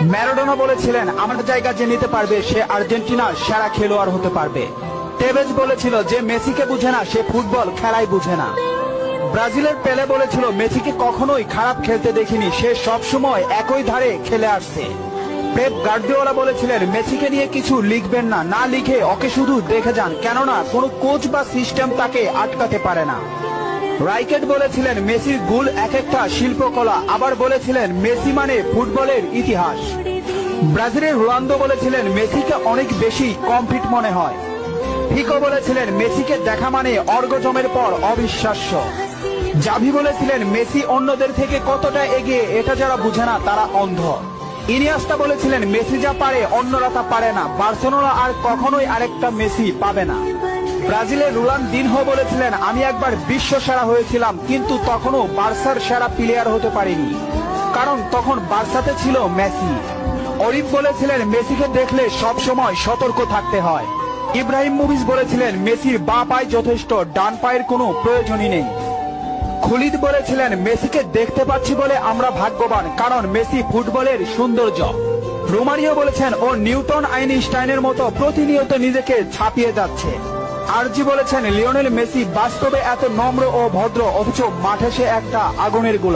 Maradona বলেছিলেন আমার জায়গা যে নিতে পারবে সে আর্জেন্টিনার সেরা খেলোয়াড় হতে পারবে। টেভেজ বলেছিল যে মেসিকে বুঝে না সে ফুটবল খেলাই বুঝে না। ব্রাজিলের পেলে বলেছিল মেসিকে কখনোই খারাপ খেলতে দেখিনি, সে সবসময় একই ধারে খেলে আসছে। পেপ গার্দিওলা বলেছিলেন মেসিকে নিয়ে কিছু লিখবেন না, না লিখে ওকে শুধু দেখে যান, কেননা কোনো কোচ বা সিস্টেম তাকে আটকাতে পারে না। রাইকেট বলেছিলেন মেসির গোল এক একটা শিল্পকলা, আবার বলেছিলেন মেসি মানে ফুটবলের ইতিহাস। ব্রাজিলের রোনালদো বলেছিলেন মেসিকে অনেক বেশি কমফিট মনে হয়। ফিকো বলেছিলেন মেসিকে দেখা মানে অর্গজমের পর অবিশ্বাস্য। জাভি বলেছিলেন মেসি অন্যদের থেকে কতটা এগিয়ে এটা যারা বুঝে না তারা অন্ধ। ইনিয়েস্তা বলেছিলেন মেসি যা পারে অন্যরা তা পারে না, বার্সেলোনা আর কখনোই আরেকটা মেসি পাবে না। ব্রাজিলের রোনালদিনহো বলেছিলেন আমি একবার বিশ্ব সেরা হয়েছিলাম, কিন্তু তখনও বার্সার সেরা প্লেয়ার হতে পারিনি, কারণ তখন বার্সাতে ছিল মেসি। অরিফ বলেছিলেন মেসিকে দেখলে সব সময় সতর্ক থাকতে হয়। ইব্রাহিম মুভিজ বলেছিলেন মেসির বাঁ পায়ে যথেষ্ট, ডান পায়ের কোনো প্রয়োজনই নেই। খুলিদ বলেছিলেন মেসিকে দেখতে পাচ্ছি বলে আমরা ভাগ্যবান, কারণ মেসি ফুটবলের সৌন্দর্য। রোমারিও বলেছেন ও নিউটন আইনস্টাইনের মতো প্রতিনিয়ত নিজেকে ছাপিয়ে যাচ্ছে। আরজি বলেছেন লিওনেল মেসি বাস্তবে এত নম্র ও ভদ্র, অথচ মাঠে সে একটা আগুনের গোলা।